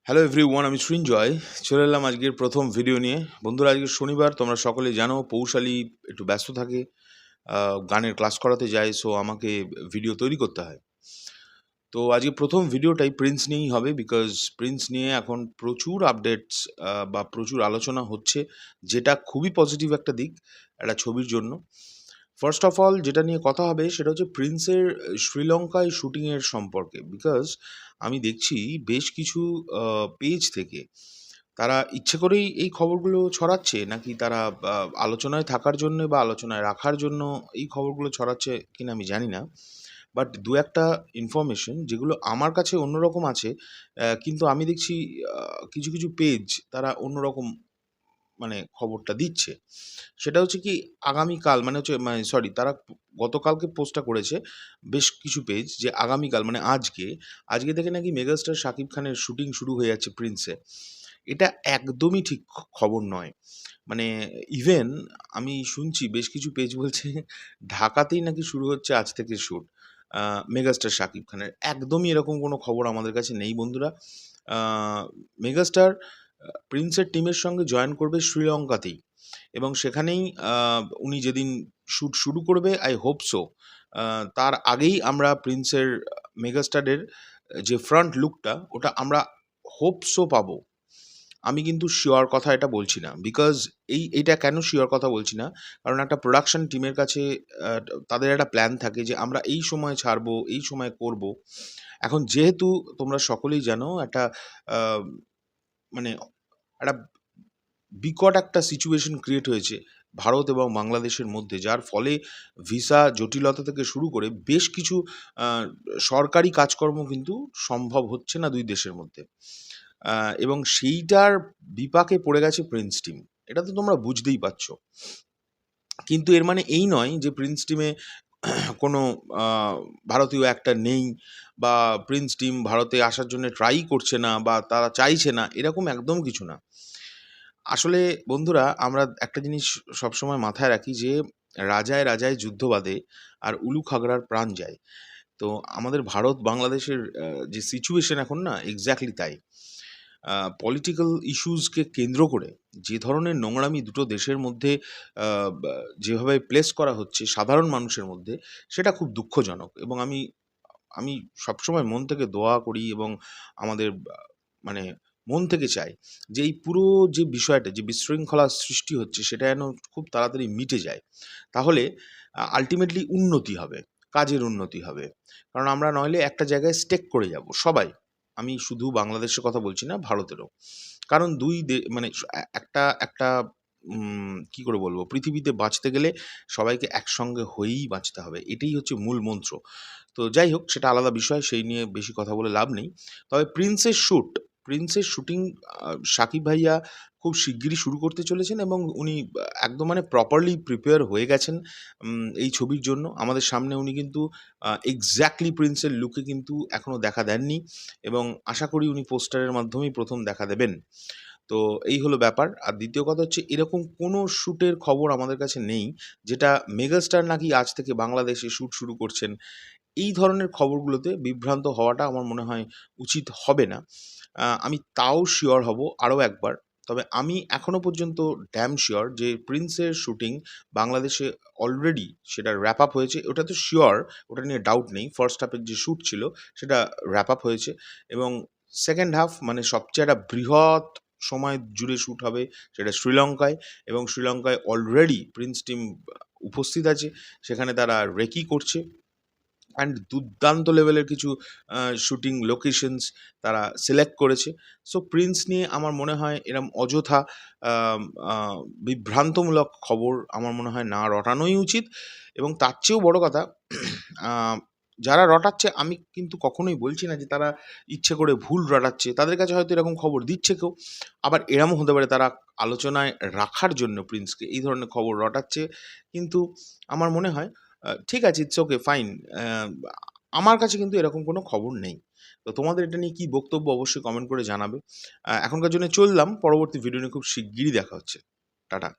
Hello everyone, আমি সৃঞ্জয় চলে এলাম আজকের প্রথম ভিডিও নিয়ে। বন্ধুরা, আজকে শনিবার, তোমরা সকলে জানো পৌশালী একটু ব্যস্ত থাকে, গানের ক্লাস করাতে যায়, সো আমাকে ভিডিও তৈরি করতে হয়। তো আজকে প্রথম ভিডিওটাই প্রিন্স নিয়েই হবে, বিকজ প্রিন্স নিয়ে এখন প্রচুর আপডেটস বা প্রচুর আলোচনা হচ্ছে, যেটা খুবই পজিটিভ একটা দিক একটা ছবির জন্য। ফার্স্ট অফ অল যেটা নিয়ে কথা হবে সেটা হচ্ছে প্রিন্সের শ্রীলঙ্কায় শুটিংয়ের সম্পর্কে, বিকজ আমি দেখছি বেশ কিছু পেজ থেকে তারা ইচ্ছে করেই এই খবরগুলো ছড়াচ্ছে, নাকি তারা আলোচনায় থাকার জন্য বা আলোচনায় রাখার জন্য এই খবরগুলো ছড়াচ্ছে কিনা আমি জানি না। বাট দু একটা ইনফরমেশন যেগুলো আমার কাছে অন্যরকম আছে, কিন্তু আমি দেখছি কিছু কিছু পেজ তারা অন্যরকম মানে খবরটা দিচ্ছে। সেটা হচ্ছে কি, আগামীকাল মানে সরি, তারা গতকালকে পোস্টটা করেছে বেশ কিছু পেজ, যে আগামীকাল মানে আজকে থেকে নাকি মেগাস্টার শাকিব খানের শুটিং শুরু হয়ে যাচ্ছে প্রিন্সে। এটা একদমই ঠিক খবর নয়। মানে ইভেন আমি শুনছি বেশ কিছু পেজ বলছে ঢাকাতেই নাকি শুরু হচ্ছে আজ থেকে শ্যুট মেগাস্টার শাকিব খানের। একদমই এরকম কোনো খবর আমাদের কাছে নেই বন্ধুরা। মেগাস্টার প্রিন্সের টিমের সঙ্গে জয়েন করবে শ্রীলঙ্কাতেই, এবং সেখানেই উনি যেদিন শ্যুট শুরু করবে, আই হোপ সো তার আগেই আমরা প্রিন্সের মেগাস্টারের যে ফ্রন্ট লুকটা ওটা আমরা হোপ সো পাবো। আমি কিন্তু শিওর কথা এটা বলছি না, বিকজ এইটা কেন শিওর কথা বলছি না, কারণ একটা প্রোডাকশন টিমের কাছে আহ, তাদের একটা প্ল্যান থাকে যে আমরা এই সময় ছাড়বো, এই সময় করব। এখন যেহেতু তোমরা সকলেই জানো একটা আহ, মানে একটা বিকট একটা সিচুয়েশন ক্রিয়েট হয়েছে ভারত এবং বাংলাদেশের মধ্যে, যার ফলে ভিসা জটিলতা থেকে শুরু করে বেশ কিছু আহ, সরকারি কাজকর্ম কিন্তু সম্ভব হচ্ছে না দুই দেশের মধ্যে। এবং সেইটার বিপাকে পড়ে গেছে প্রিন্স টিম। এটা তো তোমরা বুঝতেই পারছো। কিন্তু এর মানে এই নয় যে প্রিন্স টিমে কোনো ভারতীয় অ্যাক্টর নেই, বা প্রিন্স টিম ভারতে আসার জন্য ট্রাই করছে না বা তারা চাইছে না, এরকম একদম কিছু না। আসলে বন্ধুরা, আমরা একটা জিনিস সবসময় মাথায় রাখি যে রাজায় রাজায় যুদ্ধ বাঁধে আর উলু খাগড়ার প্রাণ যায়। তো আমাদের ভারত বাংলাদেশের যে সিচুয়েশন এখন না, এক্স্যাক্টলি তাই। পলিটিক্যাল ইস্যুসকে কেন্দ্র করে যে ধরনের নোংরামি দুটো দেশের মধ্যে যেভাবে প্লেস করা হচ্ছে সাধারণ মানুষের মধ্যে, সেটা খুব দুঃখজনক। এবং আমি আমি সবসময় মন থেকে দোয়া করি এবং আমাদের মানে মন থেকে চাই যে এই পুরো যে বিষয়টা, যে বিশৃঙ্খলা সৃষ্টি হচ্ছে, সেটা যেন খুব তাড়াতাড়ি মিটে যায়। তাহলে আলটিমেটলি উন্নতি হবে, কাজের উন্নতি হবে। কারণ আমরা নইলে একটা জায়গায় স্টেক করে যাব সবাই। আমি শুধু বাংলাদেশের কথা বলছি না, ভারতেরও। কারণ মানে একটা একটা কি করে বলবো, পৃথিবীতে বাঁচতে গেলে সবাইকে একসঙ্গে হয়েই বাঁচতে হবে, এটাই হচ্ছে মূল মন্ত্র। তো যাই হোক, সেটা আলাদা বিষয়, সেই নিয়ে বেশি কথা বলে লাভ নেই। তবে প্রিন্সের শুটিং সাকিব ভাইয়া খুব শিগগিরই শুরু করতে চলেছেন, এবং উনি একদম মানে প্রপারলি প্রিপেয়ার হয়ে গেছেন এই ছবির জন্য। আমাদের সামনে উনি কিন্তু এক্স্যাক্টলি প্রিন্সের লুকে কিন্তু এখনও দেখা দেননি, এবং আশা করি উনি পোস্টারের মাধ্যমেই প্রথম দেখা দেবেন। তো এই হলো ব্যাপার। আর দ্বিতীয় কথা হচ্ছে, এরকম কোনো শ্যুটের খবর আমাদের কাছে নেই যেটা মেগাস্টার নাকি আজ থেকে বাংলাদেশে শ্যুট শুরু করছেন। এই ধরনের খবরগুলোতে বিভ্রান্ত হওয়াটা আমার মনে হয় উচিত হবে না। আমি তাও শিওর হব আরও একবার। তবে আমি এখনো পর্যন্ত ড্যাম শিওর যে প্রিন্সের শুটিং বাংলাদেশে অলরেডি সেটা র‍্যাপ আপ হয়েছে। ওটা তো শিওর, ওটা নিয়ে ডাউট নেই। ফার্স্ট হাফের যে শ্যুট ছিল সেটা র‍্যাপ আপ হয়েছে, এবং সেকেন্ড হাফ মানে সবচেয়ে একটা বৃহৎ সময় জুড়ে শ্যুট হবে সেটা শ্রীলঙ্কায়, এবং শ্রীলঙ্কায় অলরেডি প্রিন্স টিম উপস্থিত আছে। সেখানে তারা রেকি করছে, অ্যান্ড দুর্দান্ত লেভেলের কিছু শুটিং লোকেশনস তারা সিলেক্ট করেছে। সো প্রিন্স নিয়ে আমার মনে হয় এরম অযথা আম আ বিভ্রান্তমূলক খবর আমার মনে হয় না রটানোই উচিত। এবং তার চেয়েও বড় কথা, আ যারা রটাচ্ছে, আমি কিন্তু কখনোই বলছি না যে তারা ইচ্ছে করে ভুল রটাচ্ছে। তাদের কাছে হয়তো এরকম খবর দিচ্ছে কেউ। আবার এরমও হতে পারে তারা আলোচনায় রাখার জন্য প্রিন্সকে এই ধরনের খবর রটাচ্ছে। কিন্তু আমার মনে হয় ঠিক আছে, ইটস ওকে, ফাইন। অ্যা আমার কাছে কিন্তু এরকম কোনো খবর নেই। তো তোমাদের এটা নিয়ে কি বক্তব্য অবশ্যই কমেন্ট করে জানাবে। এখনকার জন্য চললাম। পরবর্তী ভিডিও নিয়ে খুব শিগগিরই দেখা হচ্ছে। টাটা।